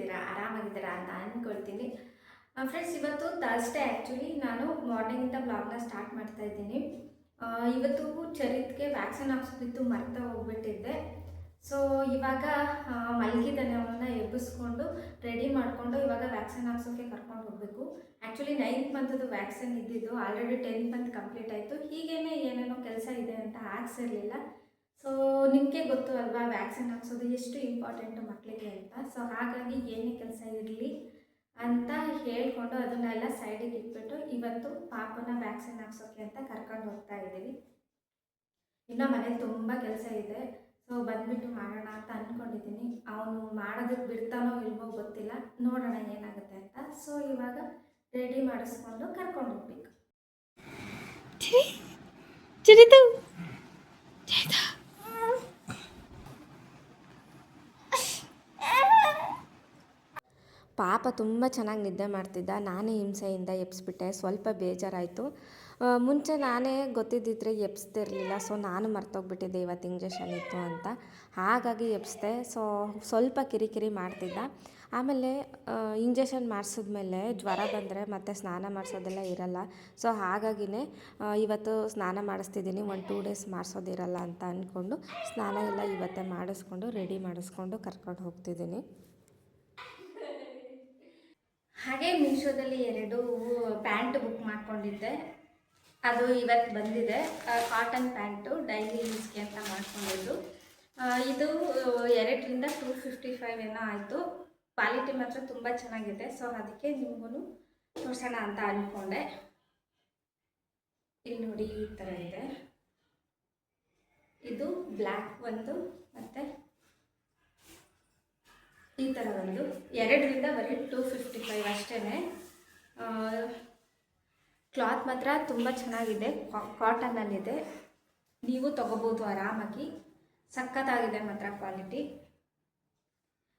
ಹೇಗಿದ್ದೀರಾ? ಆರಾಮಾಗಿದ್ದೀರಾ ಅಂತ ಅಂದ್ಕೊಳ್ತೀನಿ. ಫ್ರೆಂಡ್ಸ್, ಇವತ್ತು ಥರ್ಸ್‌ಡೇ. ಆ್ಯಕ್ಚುಲಿ ನಾನು ಮಾರ್ನಿಂಗಿಂದ ವ್ಲಾಗ್ನ ಸ್ಟಾರ್ಟ್ ಮಾಡ್ತಾ ಇದ್ದೀನಿ. ಇವತ್ತು ಚರಿತ್ಗೆ ವ್ಯಾಕ್ಸಿನ್ ಹಾಕ್ಸೋದಿತ್ತು, ಮರ್ತಾ ಹೋಗ್ಬಿಟ್ಟಿದ್ದೆ. ಸೊ ಇವಾಗ ಮಲಗಿದ್ದಾನೆ, ಅವನನ್ನ ಎಬ್ಬಿಸ್ಕೊಂಡು ರೆಡಿ ಮಾಡಿಕೊಂಡು ಇವಾಗ ವ್ಯಾಕ್ಸಿನ್ ಹಾಕ್ಸೋಕ್ಕೆ ಕರ್ಕೊಂಡು ಹೋಗಬೇಕು. ಆ್ಯಕ್ಚುಲಿ 9th ಮಂತದ್ದು ವ್ಯಾಕ್ಸಿನ್ ಇದ್ದಿದ್ದು, ಆಲ್ರೆಡಿ 10th ಮಂತ್ ಕಂಪ್ಲೀಟ್ ಆಯಿತು. ಹೀಗೇನೆ ಏನೇನೋ ಕೆಲಸ ಇದೆ ಅಂತ ಹಾಕ್ಸಿರ್ಲಿಲ್ಲ. ಸೊ ನಿಮಗೆ ಗೊತ್ತು ಅಲ್ವಾ, ವ್ಯಾಕ್ಸಿನ್ ಹಾಕ್ಸೋದು ಎಷ್ಟು ಇಂಪಾರ್ಟೆಂಟು ಮಕ್ಕಳಿಗೆ ಅಂತ. ಸೊ ಹಾಗಾಗಿ ಏನೇ ಕೆಲಸ ಇರಲಿ ಅಂತ ಹೇಳ್ಕೊಂಡು ಅದನ್ನೆಲ್ಲ ಸೈಡಿಗೆ ಇಟ್ಬಿಟ್ಟು ಇವತ್ತು ಪಾಪನ ವ್ಯಾಕ್ಸಿನ್ ಹಾಕ್ಸೋಕ್ಕೆ ಅಂತ ಕರ್ಕೊಂಡು ಹೋಗ್ತಾ ಇದ್ದೀವಿ. ಇನ್ನು ಮನೇಲಿ ತುಂಬ ಕೆಲಸ ಇದೆ. ಸೊ ಬಂದುಬಿಟ್ಟು ಮಾಡೋಣ ಅಂತ ಅಂದ್ಕೊಂಡಿದ್ದೀನಿ. ಅವನು ಮಾಡೋದಕ್ಕೆ ಬಿಡ್ತಾನೋ ಇಲ್ವೋ ಗೊತ್ತಿಲ್ಲ, ನೋಡೋಣ ಏನಾಗುತ್ತೆ ಅಂತ. ಸೊ ಇವಾಗ ರೆಡಿ ಮಾಡಿಸ್ಕೊಂಡು ಕರ್ಕೊಂಡು ಹೋಗ್ಬೇಕು. ಪಾಪ ತುಂಬ ಚೆನ್ನಾಗಿ ನಿದ್ದೆ ಮಾಡ್ತಿದ್ದ. ನಾನೇ ಹಿಂಸೆಯಿಂದ ಎಬ್ಸ್ಬಿಟ್ಟೆ. ಸ್ವಲ್ಪ ಬೇಜಾರಾಯಿತು. ಮುಂಚೆ ನಾನೇ ಗೊತ್ತಿದ್ದಿದ್ರೆ ಎಬ್ಸ್ತಿರ್ಲಿಲ್ಲ. ಸೊ ನಾನು ಮರ್ತೋಗ್ಬಿಟ್ಟಿದ್ದೆ ಇವತ್ತು ಇಂಜೆಕ್ಷನ್ ಇತ್ತು ಅಂತ. ಹಾಗಾಗಿ ಎಬ್ಸ್ದೆ. ಸೊ ಸ್ವಲ್ಪ ಕಿರಿಕಿರಿ ಮಾಡ್ತಿದ್ದ. ಆಮೇಲೆ ಇಂಜೆಕ್ಷನ್ ಮಾಡಿಸಿದ್ಮೇಲೆ ಜ್ವರ ಬಂದರೆ ಮತ್ತೆ ಸ್ನಾನ ಮಾಡಿಸೋದೆಲ್ಲ ಇರಲ್ಲ. ಸೊ ಹಾಗಾಗಿನೇ ಇವತ್ತು ಸ್ನಾನ ಮಾಡಿಸ್ತಿದ್ದೀನಿ. 1-2 ಡೇಸ್ ಮಾಡಿಸೋದಿರಲ್ಲ ಅಂತ ಅಂದ್ಕೊಂಡು ಸ್ನಾನ ಎಲ್ಲ ಇವತ್ತೇ ಮಾಡಿಸ್ಕೊಂಡು ರೆಡಿ ಮಾಡಿಸ್ಕೊಂಡು ಕರ್ಕೊಂಡು ಹೋಗ್ತಿದ್ದೀನಿ. ಹಾಗೆ ಮೀಶೋದಲ್ಲಿ 2 ಪ್ಯಾಂಟ್ ಬುಕ್ ಮಾಡ್ಕೊಂಡಿದ್ದೆ. ಅದು ಇವತ್ತು ಬಂದಿದೆ. ಕಾಟನ್ ಪ್ಯಾಂಟು ಡೈಲಿ ಯೂಸ್ಗೆ ಅಂತ ಮಾಡ್ಕೊಂಡಿದ್ದು. ಇದು 2ರಿಂದ 255 ಏನೋ ಆಯಿತು. ಕ್ವಾಲಿಟಿ ಮಾತ್ರ ತುಂಬ ಚೆನ್ನಾಗಿದೆ. ಸೊ ಅದಕ್ಕೆ ನಿಮಗೂ ತೋರಿಸೋಣ ಅಂತ ಅಂದ್ಕೊಂಡೆ. ಇಲ್ಲಿ ನೋಡಿ, ಈ ಥರ ಇದೆ. ಇದು ಬ್ಲ್ಯಾಕ್ ಒಂದು ಮತ್ತು ಈ ಥರ ಒಂದು 2ರಿಂದ ಬರೀ 255 ಅಷ್ಟೇ. ಕ್ಲಾತ್ ಮಾತ್ರ ತುಂಬ ಚೆನ್ನಾಗಿದೆ, ಕಾಟನ್ನಲ್ಲಿದೆ. ನೀವು ತೊಗೋಬೋದು ಆರಾಮಾಗಿ. ಸಖತ್ತಾಗಿದೆ ಮಾತ್ರ ಕ್ವಾಲಿಟಿ.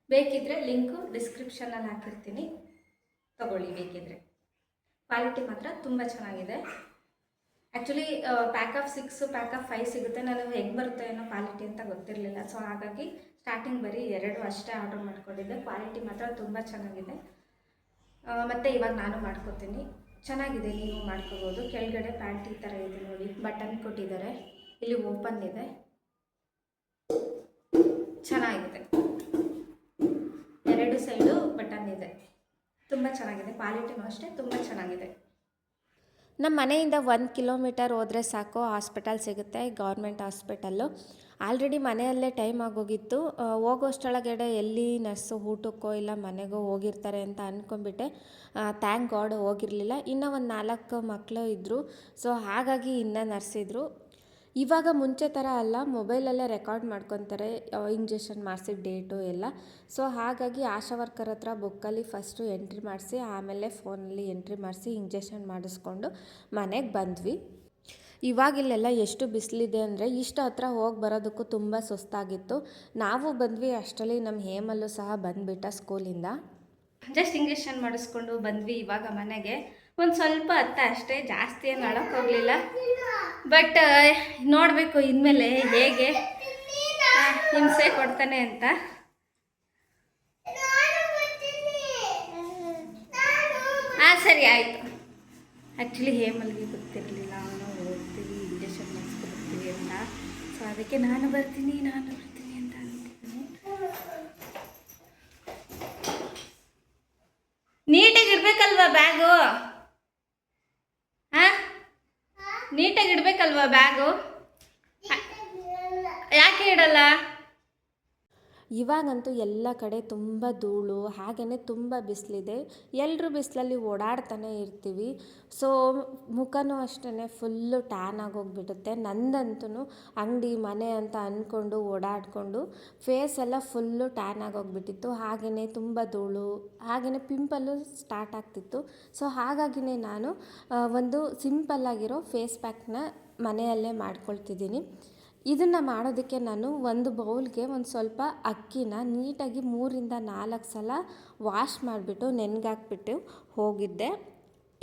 ಬೇಕಿದ್ದರೆ ಲಿಂಕು ಡಿಸ್ಕ್ರಿಪ್ಷನಲ್ಲಿ ಹಾಕಿರ್ತೀನಿ, ತೊಗೊಳ್ಳಿ ಬೇಕಿದ್ದರೆ. ಕ್ವಾಲಿಟಿ ಮಾತ್ರ ತುಂಬ ಚೆನ್ನಾಗಿದೆ. Actually pack of 6 pack of 5 ಸಿಗುತ್ತೆ. ನನಗೆ ಹೇಗೆ ಬರುತ್ತೆ ಏನೋ ಕ್ವಾಲಿಟಿ ಅಂತ ಗೊತ್ತಿರಲಿಲ್ಲ. ಸೊ ಹಾಗಾಗಿ ಸ್ಟಾರ್ಟಿಂಗ್ ಬರೀ 2 ಅಷ್ಟೇ ಆರ್ಡರ್ ಮಾಡ್ಕೊಂಡಿದ್ದೆ. ಕ್ವಾಲಿಟಿ ಮಾತ್ರ ತುಂಬ ಚೆನ್ನಾಗಿದೆ. ಮತ್ತು ಇವಾಗ ನಾನು ಮಾಡ್ಕೋತೀನಿ. ಚೆನ್ನಾಗಿದೆ, ನೀವು ಮಾಡ್ಕೋಬೋದು. ಕೆಳಗಡೆ ಪ್ಯಾಂಟ್ ಈ ಥರ ಇದೆ ನೋಡಿ, ಬಟನ್ ಕೊಟ್ಟಿದ್ದಾರೆ. ಇಲ್ಲಿ ಓಪನ್ ಇದೆ, ಚೆನ್ನಾಗಿದೆ. 2 ಸೈಡು ಬಟನ್ ಇದೆ. ತುಂಬ ಚೆನ್ನಾಗಿದೆ. ಕ್ವಾಲಿಟಿನೂ ಅಷ್ಟೇ ತುಂಬ ಚೆನ್ನಾಗಿದೆ. ನಮ್ಮ ಮನೆಯಿಂದ 1 ಕಿಲೋಮೀಟರ್ ಹೋದರೆ ಸಾಕು, ಹಾಸ್ಪಿಟಲ್ ಸಿಗುತ್ತೆ, ಗೌರ್ಮೆಂಟ್ ಹಾಸ್ಪಿಟಲ್ಲು. ಆಲ್ರೆಡಿ ಮನೆಯಲ್ಲೇ ಟೈಮ್ ಆಗೋಗಿತ್ತು. ಹೋಗೋಷ್ಟೊಳಗಡೆ ಎಲ್ಲಿ ನರ್ಸು ಊಟಕ್ಕೋ ಇಲ್ಲ ಮನೆಗೋ ಹೋಗಿರ್ತಾರೆ ಅಂತ ಅಂದ್ಕೊಂಡ್ಬಿಟ್ಟೆ. Thank god ಹೋಗಿರಲಿಲ್ಲ. ಇನ್ನೂ ಒಂದು 4 ಮಕ್ಕಳು ಇದ್ದರು. ಸೊ ಹಾಗಾಗಿ ಇನ್ನೂ ನರ್ಸಿದ್ರು. ಇವಾಗ ಮುಂಚೆ ಥರ ಅಲ್ಲ, ಮೊಬೈಲಲ್ಲೇ ರೆಕಾರ್ಡ್ ಮಾಡ್ಕೊತಾರೆ ಇಂಜೆಕ್ಷನ್ ಮಾಡಿಸಿದ ಡೇಟು ಎಲ್ಲ. ಸೊ ಹಾಗಾಗಿ ಆಶಾ ವರ್ಕರ್ ಹತ್ರ ಬುಕ್ಕಲ್ಲಿ ಫಸ್ಟು ಎಂಟ್ರಿ ಮಾಡಿಸಿ, ಆಮೇಲೆ ಫೋನಲ್ಲಿ ಎಂಟ್ರಿ ಮಾಡಿಸಿ ಇಂಜೆಕ್ಷನ್ ಮಾಡಿಸ್ಕೊಂಡು ಮನೆಗೆ ಬಂದ್ವಿ. ಇವಾಗಿಲ್ಲೆಲ್ಲ ಎಷ್ಟು ಬಿಸಿಲಿದೆ ಅಂದರೆ ಇಷ್ಟು ಹತ್ರ ಹೋಗಿ ಬರೋದಕ್ಕೂ ತುಂಬ ಸುಸ್ತಾಗಿತ್ತು. ನಾವು ಬಂದ್ವಿ ಅಷ್ಟರಲ್ಲಿ ನಮ್ಮ ಹೇಮಲ್ಲೂ ಸಹ ಬಂದುಬಿಟ್ಟ ಸ್ಕೂಲಿಂದ. ಜಸ್ಟ್ ಇಂಜೆಕ್ಷನ್ ಮಾಡಿಸ್ಕೊಂಡು ಬಂದ್ವಿ ಇವಾಗ ಮನೆಗೆ. ಒಂದು ಸ್ವಲ್ಪ ಹತ್ತ ಅಷ್ಟೇ, ಜಾಸ್ತಿ ಏನು ಅಳಕ್ಕೆ ಹೋಗಲಿಲ್ಲ. ಬಟ್ ನೋಡಬೇಕು ಇನ್ಮೇಲೆ ಹೇಗೆ ಹಿಂಸೆ ಕೊಡ್ತಾನೆ ಅಂತ. ಹಾಂ ಸರಿ ಆಯಿತು. ಆ್ಯಕ್ಚುಲಿ ಹೇಮಲ್ಗೆ ಗೊತ್ತಿರಲಿಲ್ಲ, ಅವನು ಹೋಗ್ತೀವಿ ಇಂಜೆಕ್ಷನ್ ಮಾಡಿಸ್ಕೊಡ್ತೀವಿ ಅಂತ. ಸೊ ಅದಕ್ಕೆ ನಾನು ಬರ್ತೀನಿ ಅಂತ ಅಂತಿದ್ದೀನಿ. ನೀಟಾಗಿ ಇರಬೇಕಲ್ವಾ ಬ್ಯಾಗು? ಹಾಂ, ನೀಟಾಗಿ ಇಡಬೇಕಲ್ವಾ ಬ್ಯಾಗು? ಯಾಕೆ ಇಡಲ್ಲ? ಇವಾಗಂತೂ ಎಲ್ಲ ಕಡೆ ತುಂಬ ಧೂಳು, ಹಾಗೆಯೇ ತುಂಬ ಬಿಸಿಲಿದೆ. ಎಲ್ಲರೂ ಬಿಸಿಲಲ್ಲಿ ಓಡಾಡ್ತಾನೆ ಇರ್ತೀವಿ. ಸೊ ಮುಖನೂ ಅಷ್ಟೇ ಫುಲ್ಲು ಟ್ಯಾನ್ ಆಗೋಗ್ಬಿಡುತ್ತೆ. ನಂದಂತೂ ಅಂಗಡಿ ಮನೆ ಅಂತ ಅಂದ್ಕೊಂಡು ಓಡಾಡಿಕೊಂಡು ಫೇಸ್ ಎಲ್ಲ ಫುಲ್ಲು ಟ್ಯಾನ್ ಆಗೋಗ್ಬಿಟ್ಟಿತ್ತು. ಹಾಗೆಯೇ ತುಂಬ ಧೂಳು, ಹಾಗೆಯೇ ಪಿಂಪಲ್ಲು ಸ್ಟಾರ್ಟ್ ಆಗ್ತಿತ್ತು. ಸೊ ಹಾಗಾಗಿನೇ ನಾನು ಒಂದು ಸಿಂಪಲ್ಲಾಗಿರೋ ಫೇಸ್ ಪ್ಯಾಕ್ನ ಮನೆಯಲ್ಲೇ ಮಾಡ್ಕೊಳ್ತಿದ್ದೀನಿ. ಇದನ್ನು ಮಾಡೋದಕ್ಕೆ ನಾನು ಒಂದು ಬೌಲ್ಗೆ ಒಂದು ಸ್ವಲ್ಪ ಅಕ್ಕಿನ ನೀಟಾಗಿ 3ರಿಂದ 4 ಸಲ ವಾಶ್ ಮಾಡಿಬಿಟ್ಟು ನೆನೆಗಾಕ್ಬಿಟ್ಟು ಹೋಗಿದ್ದೆ.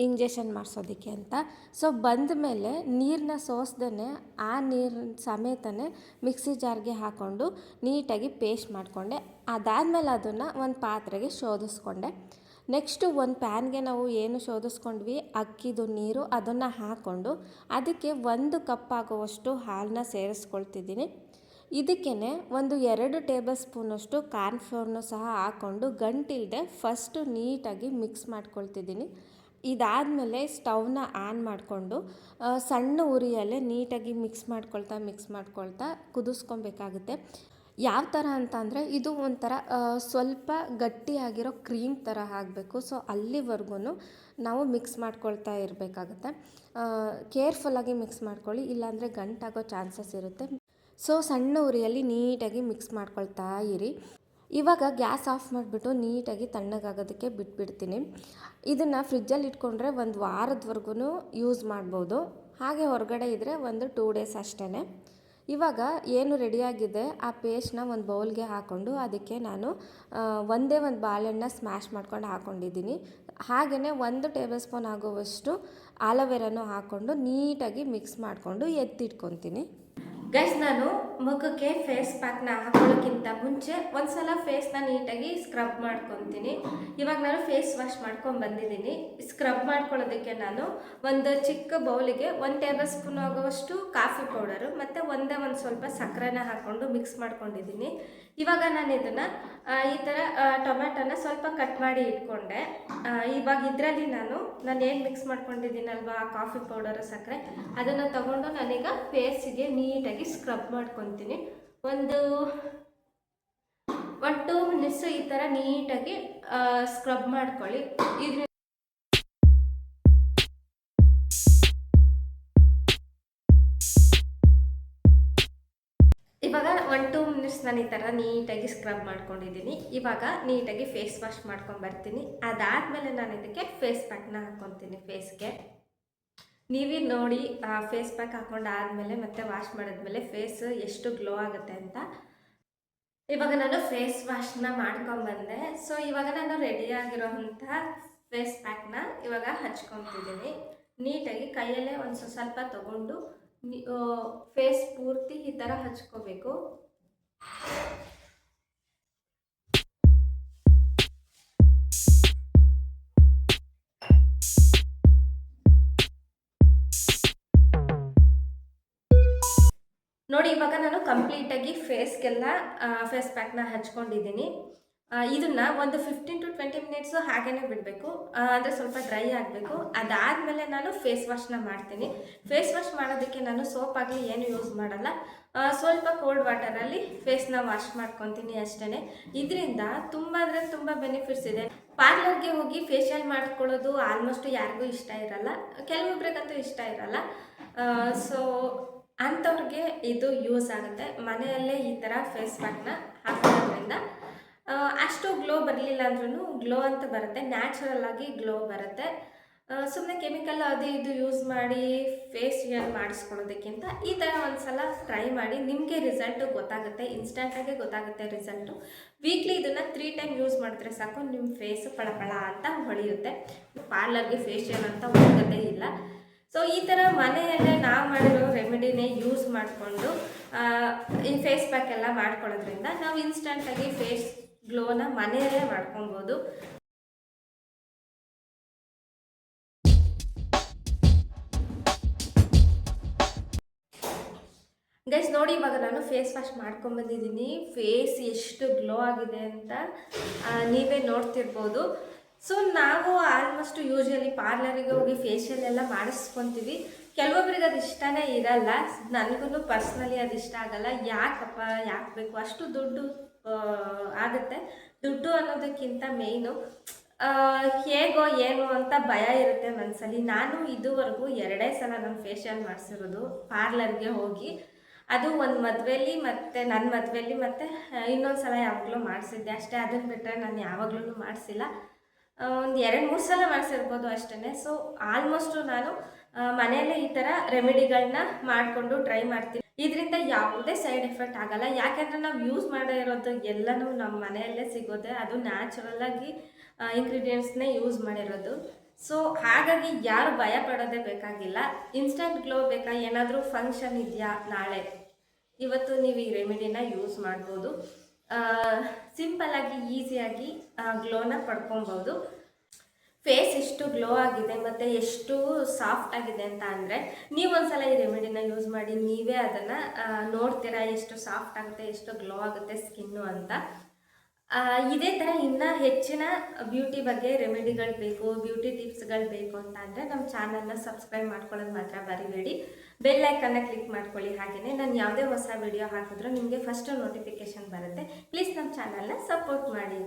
ಇಂಜೆಕ್ಷನ್ ಮಾಡಿಸೋದಕ್ಕೆ ಅಂತ. ಸೊ ಬಂದ ಮೇಲೆ ನೀರನ್ನ ಸೋಸ್ದೇ ಆ ನೀರಿನ ಸಮೇತನೇ ಮಿಕ್ಸಿ ಜಾರ್ಗೆ ಹಾಕ್ಕೊಂಡು ನೀಟಾಗಿ ಪೇಸ್ಟ್ ಮಾಡಿಕೊಂಡೆ. ಅದಾದಮೇಲೆ ಅದನ್ನು ಒಂದು ಪಾತ್ರೆಗೆ ಶೋಧಿಸ್ಕೊಂಡೆ. ನೆಕ್ಸ್ಟು ಒಂದು ಪ್ಯಾನ್ಗೆ ನಾವು ಏನು ಶೋಧಿಸ್ಕೊಂಡ್ವಿ ಅಕ್ಕಿದು ನೀರು ಅದನ್ನು ಹಾಕ್ಕೊಂಡು ಅದಕ್ಕೆ 1 ಕಪ್ ಆಗುವಷ್ಟು ಹಾಲನ್ನ ಸೇರಿಸ್ಕೊಳ್ತಿದ್ದೀನಿ. ಇದಕ್ಕೇ ಒಂದು 2 ಟೇಬಲ್ ಸ್ಪೂನಷ್ಟು ಕಾರ್ನ್ಫ್ಲೋರ್ನು ಸಹ ಹಾಕ್ಕೊಂಡು ಗಂಟಿಲ್ಲದೆ ಫಸ್ಟು ನೀಟಾಗಿ ಮಿಕ್ಸ್ ಮಾಡ್ಕೊಳ್ತಿದ್ದೀನಿ. ಇದಾದಮೇಲೆ ಸ್ಟವ್ನ ಆನ್ ಮಾಡಿಕೊಂಡು ಸಣ್ಣ ಉರಿಯಲ್ಲೇ ನೀಟಾಗಿ ಮಿಕ್ಸ್ ಮಾಡ್ಕೊಳ್ತಾ ಕುದಿಸ್ಕೊಬೇಕಾಗುತ್ತೆ. ಯಾವ ಥರ ಅಂತ ಅಂದರೆ ಇದು ಒಂಥರ ಸ್ವಲ್ಪ ಗಟ್ಟಿಯಾಗಿರೋ ಕ್ರೀಮ್ ಥರ ಆಗಬೇಕು. ಸೊ ಅಲ್ಲಿವರೆಗೂ ನಾವು ಮಿಕ್ಸ್ ಮಾಡ್ಕೊಳ್ತಾ ಇರಬೇಕಾಗುತ್ತೆ. ಕೇರ್ಫುಲ್ಲಾಗಿ ಮಿಕ್ಸ್ ಮಾಡ್ಕೊಳ್ಳಿ, ಇಲ್ಲಾಂದರೆ ಗಂಟಾಗೋ ಚಾನ್ಸಸ್ ಇರುತ್ತೆ. ಸೊ ಸಣ್ಣ ಉರಿಯಲ್ಲಿ ನೀಟಾಗಿ ಮಿಕ್ಸ್ ಮಾಡ್ಕೊಳ್ತಾ ಇರಿ. ಇವಾಗ ಗ್ಯಾಸ್ ಆಫ್ ಮಾಡಿಬಿಟ್ಟು ನೀಟಾಗಿ ತಣ್ಣಗಾಗೋದಕ್ಕೆ ಬಿಟ್ಬಿಡ್ತೀನಿ. ಇದನ್ನು ಫ್ರಿಜ್ಜಲ್ಲಿ ಇಟ್ಕೊಂಡ್ರೆ 1 ವಾರದವರೆಗೂ ಯೂಸ್ ಮಾಡ್ಬೋದು. ಹಾಗೆ ಹೊರಗಡೆ ಇದ್ದರೆ ಒಂದು 2 ಡೇಸ್ ಅಷ್ಟೇ. ಇವಾಗ ಏನು ರೆಡಿಯಾಗಿದೆ ಆ ಪೇಸ್ಟ್ನ ಒಂದು ಬೌಲ್ಗೆ ಹಾಕ್ಕೊಂಡು ಅದಕ್ಕೆ ನಾನು ಒಂದೇ ಒಂದು ಬಾಳೆಹಣ್ಣು ಸ್ಮ್ಯಾಶ್ ಮಾಡ್ಕೊಂಡು ಹಾಕ್ಕೊಂಡಿದ್ದೀನಿ. ಹಾಗೆಯೇ 1 ಟೇಬಲ್ ಸ್ಪೂನ್ ಆಗುವಷ್ಟು ಆಲೋವೆರಾನು ಹಾಕ್ಕೊಂಡು ನೀಟಾಗಿ ಮಿಕ್ಸ್ ಮಾಡಿಕೊಂಡು ಎತ್ತಿಟ್ಕೊತೀನಿ. ಗೈಸ್, ನಾನು ಮುಖಕ್ಕೆ ಫೇಸ್ ಪ್ಯಾಕ್ನ ಹಾಕೊಳ್ಳೋಕ್ಕಿಂತ ಮುಂಚೆ ಒಂದು ಸಲ ಫೇಸ್ನ ನೀಟಾಗಿ ಸ್ಕ್ರಬ್ ಮಾಡ್ಕೊತೀನಿ. ಇವಾಗ ನಾನು ಫೇಸ್ ವಾಶ್ ಮಾಡ್ಕೊಂಡು ಬಂದಿದ್ದೀನಿ. ಸ್ಕ್ರಬ್ ಮಾಡ್ಕೊಳ್ಳೋದಕ್ಕೆ ನಾನು ಒಂದು ಚಿಕ್ಕ ಬೌಲಿಗೆ 1 ಟೇಬಲ್ ಸ್ಪೂನ್ ಆಗುವಷ್ಟು ಕಾಫಿ ಪೌಡರು ಮತ್ತು ಒಂದೇ ಒಂದು ಸ್ವಲ್ಪ ಸಕ್ಕರೆನ ಹಾಕ್ಕೊಂಡು ಮಿಕ್ಸ್ ಮಾಡ್ಕೊಂಡಿದ್ದೀನಿ. ಇವಾಗ ನಾನು ಇದನ್ನು ಈ ಥರ ಟೊಮ್ಯಾಟೋನ ಸ್ವಲ್ಪ ಕಟ್ ಮಾಡಿ ಇಟ್ಕೊಂಡೆ. ಇವಾಗ ಇದರಲ್ಲಿ ನಾನು ಏನು ಮಿಕ್ಸ್ ಮಾಡ್ಕೊಂಡಿದ್ದೀನಲ್ವ ಆ ಕಾಫಿ ಪೌಡರು ಸಕ್ಕರೆ ಅದನ್ನು ತಗೊಂಡು ನಾನೀಗ ಫೇಸಿಗೆ ನೀಟಾಗಿ ಸ್ಕ್ರಬ್ ಮಾಡ್ಕೊತೀನಿ. ಒಂದು 2 ಮಿನಿಟ್ಸ್ ಈ ಥರ ನೀಟಾಗಿ ಸ್ಕ್ರಬ್ ಮಾಡ್ಕೊಳ್ಳಿ. ಇವಾಗ 1-2 ಮಿನಿಟ್ಸ್ ನಾನು ಈ ಥರ ನೀಟಾಗಿ ಸ್ಕ್ರಬ್ ಮಾಡ್ಕೊಂಡಿದ್ದೀನಿ. ಇವಾಗ ನೀಟಾಗಿ ಫೇಸ್ ವಾಶ್ ಮಾಡ್ಕೊಂಬರ್ತೀನಿ. ಅದಾದಮೇಲೆ ನಾನು ಇದಕ್ಕೆ ಫೇಸ್ ಪ್ಯಾಕ್ನ ಹಾಕ್ಕೊತೀನಿ ಫೇಸ್ಗೆ. ನೀವೇ ನೋಡಿ ಫೇಸ್ ಪ್ಯಾಕ್ ಹಾಕ್ಕೊಂಡಾದ್ಮೇಲೆ ಮತ್ತು ವಾಶ್ ಮಾಡಿದ್ಮೇಲೆ ಫೇಸ್ ಎಷ್ಟು ಗ್ಲೋ ಆಗುತ್ತೆ ಅಂತ. ಇವಾಗ ನಾನು ಫೇಸ್ ವಾಶ್ನ ಮಾಡ್ಕೊಂಬಂದೆ. ಸೊ ಇವಾಗ ನಾನು ರೆಡಿಯಾಗಿರೋಂಥ ಫೇಸ್ ಪ್ಯಾಕ್ನ ಇವಾಗ ಹಚ್ಕೊತಿದ್ದೀನಿ. ನೀಟಾಗಿ ಕೈಯಲ್ಲೇ ಒಂದು ಸ್ವಲ್ಪ ತೊಗೊಂಡು ಫೇಸ್ ಪೂರ್ತಿ ಈ ಥರ ಹಚ್ಕೋಬೇಕು. ನೋಡಿ, ಇವಾಗ ನಾನು ಕಂಪ್ಲೀಟಾಗಿ ಫೇಸ್ಗೆಲ್ಲ ಫೇಸ್ ಪ್ಯಾಕ್ನ ಹಚ್ಕೊಂಡಿದ್ದೀನಿ. ಇದನ್ನು ಒಂದು 15 to 20 ಮಿನಿಟ್ಸು ಹಾಗೇ ಬಿಡಬೇಕು, ಅಂದರೆ ಸ್ವಲ್ಪ ಡ್ರೈ ಆಗಬೇಕು. ಅದಾದಮೇಲೆ ನಾನು ಫೇಸ್ ವಾಶ್ನ ಮಾಡ್ತೀನಿ. ಫೇಸ್ ವಾಶ್ ಮಾಡೋದಕ್ಕೆ ನಾನು ಸೋಪಾಗಲಿ ಏನು ಯೂಸ್ ಮಾಡಲ್ಲ. ಸ್ವಲ್ಪ ಕೋಲ್ಡ್ ವಾಟರಲ್ಲಿ ಫೇಸ್ನ ವಾಶ್ ಮಾಡ್ಕೊತೀನಿ ಅಷ್ಟೇ. ಇದರಿಂದ ತುಂಬ ಅಂದರೆ ತುಂಬ ಬೆನಿಫಿಟ್ಸ್ ಇದೆ. ಪಾರ್ಲರ್ಗೆ ಹೋಗಿ ಫೇಶಿಯಲ್ ಮಾಡ್ಕೊಳ್ಳೋದು ಆಲ್ಮೋಸ್ಟ್ ಯಾರಿಗೂ ಇಷ್ಟ ಇರಲ್ಲ, ಕೆಲವೊಬ್ರಿಗಂತೂ ಇಷ್ಟ ಇರಲ್ಲ. ಸೊ ಅಂಥವ್ರಿಗೆ ಇದು ಯೂಸ್ ಆಗುತ್ತೆ. ಮನೆಯಲ್ಲೇ ಈ ಥರ ಫೇಸ್ ಪ್ಯಾಕ್ನ ಹಾಕೋದ್ರಿಂದ ಅಷ್ಟು ಗ್ಲೋ ಬರಲಿಲ್ಲ ಅಂದ್ರೂ ಗ್ಲೋ ಅಂತ ಬರುತ್ತೆ, ನ್ಯಾಚುರಲ್ ಆಗಿ ಗ್ಲೋ ಬರುತ್ತೆ. ಸುಮ್ಮನೆ ಕೆಮಿಕಲ್ ಅದು ಇದು ಯೂಸ್ ಮಾಡಿ ಫೇಶಿಯಲ್ ಮಾಡಿಸ್ಕೊಳ್ಳೋದಕ್ಕಿಂತ ಈ ಥರ ಒಂದು ಸಲ ಟ್ರೈ ಮಾಡಿ, ನಿಮಗೆ ರಿಸಲ್ಟು ಗೊತ್ತಾಗುತ್ತೆ, ಇನ್ಸ್ಟೆಂಟಾಗೆ ಗೊತ್ತಾಗುತ್ತೆ ರಿಸಲ್ಟು. ವೀಕ್ಲಿ ಇದನ್ನು 3 ಟೈಮ್ ಯೂಸ್ ಮಾಡಿದ್ರೆ ಸಾಕು, ನಿಮ್ಮ ಫೇಸು ಫಳಫಳ ಅಂತ ಹೊಳೆಯುತ್ತೆ. ಪಾರ್ಲರ್ಗೆ ಫೇಶಿಯಲ್ ಅಂತ ಹೋಗೋದೇ ಇಲ್ಲ. ಸೊ ಈ ಥರ ಮನೆಯಲ್ಲೇ ನಾವು ಮಾಡಿರೋ ರೆಮಿಡಿನೇ ಯೂಸ್ ಮಾಡಿಕೊಂಡು ಈ ಫೇಸ್ ಪ್ಯಾಕ್ ಎಲ್ಲ ಮಾಡ್ಕೊಳ್ಳೋದ್ರಿಂದ ನಾವು ಇನ್ಸ್ಟೆಂಟಾಗಿ ಫೇಸ್ ಗ್ಲೋನ ಮನೆಯಲ್ಲೇ ಮಾಡ್ಕೊಬೋದು. ಗೈಸ್ ನೋಡಿ, ಇವಾಗ ನಾನು ಫೇಸ್ ವಾಶ್ ಮಾಡ್ಕೊಂಬಂದಿದ್ದೀನಿ. ಫೇಸ್ ಎಷ್ಟು ಗ್ಲೋ ಆಗಿದೆ ಅಂತ ನೀವೇ ನೋಡ್ತಿರ್ಬೋದು. ಸೊ ನಾವು ಆಲ್ಮೋಸ್ಟ್ ಯೂಶ್ವಲಿ ಪಾರ್ಲರಿಗೆ ಹೋಗಿ ಫೇಶಿಯಲ್ ಎಲ್ಲ ಮಾಡಿಸ್ಕೊತೀವಿ. ಕೆಲವೊಬ್ರಿಗೆ ಅದು ಇಷ್ಟನೇ ಇರಲ್ಲ, ನನಗೂ ಪರ್ಸ್ನಲಿ ಅದು ಇಷ್ಟ ಆಗಲ್ಲ. ಯಾಕಪ್ಪ ಯಾಕೆ ಬೇಕು, ಅಷ್ಟು ದುಡ್ಡು ಆಗುತ್ತೆ. ದುಡ್ಡು ಅನ್ನೋದಕ್ಕಿಂತ ಮೇಯ್ನು ಹೇಗೋ ಏನು ಅಂತ ಭಯ ಇರುತ್ತೆ ಮನಸ್ಸಲ್ಲಿ. ನಾನು ಇದುವರೆಗೂ 2 ಸಲ ನಾನು ಫೇಶಿಯಲ್ ಮಾಡಿಸಿರೋದು ಪಾರ್ಲರ್ಗೆ ಹೋಗಿ. ಅದು ಒಂದು ಮದುವೆಯಲ್ಲಿ ಮತ್ತು ನನ್ನ ಮದುವೆಯಲ್ಲಿ ಮತ್ತು ಇನ್ನೊಂದು ಸಲ ಯಾವಾಗಲೂ ಮಾಡಿಸಿದ್ದೆ ಅಷ್ಟೇ. ಅದನ್ನು ಬಿಟ್ಟರೆ ನಾನು ಯಾವಾಗಲೂ ಮಾಡಿಸಿಲ್ಲ. ಒಂದು 2-3 ಸಲ ಮಾಡಿಸಿರ್ಬೋದು ಅಷ್ಟೇ. ಸೊ ಆಲ್ಮೋಸ್ಟು ನಾನು ಮನೆಯಲ್ಲೇ ಈ ಥರ ರೆಮಿಡಿಗಳನ್ನ ಮಾಡಿಕೊಂಡು ಟ್ರೈ ಮಾಡ್ತೀನಿ. ಇದರಿಂದ ಯಾವುದೇ ಸೈಡ್ ಎಫೆಕ್ಟ್ ಆಗಲ್ಲ, ಯಾಕೆಂದರೆ ನಾವು ಯೂಸ್ ಮಾಡಿರೋದು ಎಲ್ಲನೂ ನಮ್ಮ ಮನೆಯಲ್ಲೇ ಸಿಗೋದೆ. ಅದು ನ್ಯಾಚುರಲಾಗಿ ಇಂಗ್ರೀಡಿಯೆಂಟ್ಸ್ನೇ ಯೂಸ್ ಮಾಡಿರೋದು. ಸೊ ಹಾಗಾಗಿ ಯಾರು ಭಯ ಪಡೋದೇ ಬೇಕಾಗಿಲ್ಲ. ಇನ್ಸ್ಟಂಟ್ ಗ್ಲೋ ಬೇಕಾ, ಏನಾದರೂ ಫಂಕ್ಷನ್ ಇದೆಯಾ ನಾಳೆ, ಇವತ್ತು ನೀವು ಈ ರೆಮಿಡಿನ ಯೂಸ್ ಮಾಡ್ಬೋದು. ಸಿಂಪಲ್ಲಾಗಿ ಈಸಿಯಾಗಿ ಗ್ಲೋನ ಪಡ್ಕೊಬೋದು. ಫೇಸ್ ಎಷ್ಟು ಗ್ಲೋ ಆಗಿದೆ ಮತ್ತು ಎಷ್ಟು ಸಾಫ್ಟ್ ಆಗಿದೆ ಅಂತ ಅಂದರೆ ನೀವು ಒಂದ್ಸಲ ಈ ರೆಮಿಡಿನ ಯೂಸ್ ಮಾಡಿ ನೀವೇ ಅದನ್ನು ನೋಡ್ತೀರಾ, ಎಷ್ಟು ಸಾಫ್ಟ್ ಆಗುತ್ತೆ, ಎಷ್ಟು ಗ್ಲೋ ಆಗುತ್ತೆ ಸ್ಕಿನ್ನು ಅಂತ. ಇದೇ ಥರ ಇನ್ನೂ ಹೆಚ್ಚಿನ ಬ್ಯೂಟಿ ಬಗ್ಗೆ ರೆಮಿಡಿಗಳು ಬೇಕು, ಬ್ಯೂಟಿ ಟಿಪ್ಸ್ಗಳು ಬೇಕು ಅಂತ ಅಂದರೆ ನಮ್ಮ ಚಾನಲ್ನ ಸಬ್ಸ್ಕ್ರೈಬ್ ಮಾಡ್ಕೊಳ್ಳೋದು ಮಾತ್ರ ಮರಿಬೇಡಿ. ಬೆಲ್ ಐಕನ್ನ ಕ್ಲಿಕ್ ಮಾಡ್ಕೊಳ್ಳಿ. ಹಾಗೆಯೇ ನಾನು ಯಾವುದೇ ಹೊಸ ವಿಡಿಯೋ ಹಾಕಿದ್ರೂ ನಿಮಗೆ ಫಸ್ಟ್ ನೋಟಿಫಿಕೇಷನ್ ಬರುತ್ತೆ. ಪ್ಲೀಸ್ ನಮ್ಮ ಚಾನಲ್ನ ಸಪೋರ್ಟ್ ಮಾಡಿ.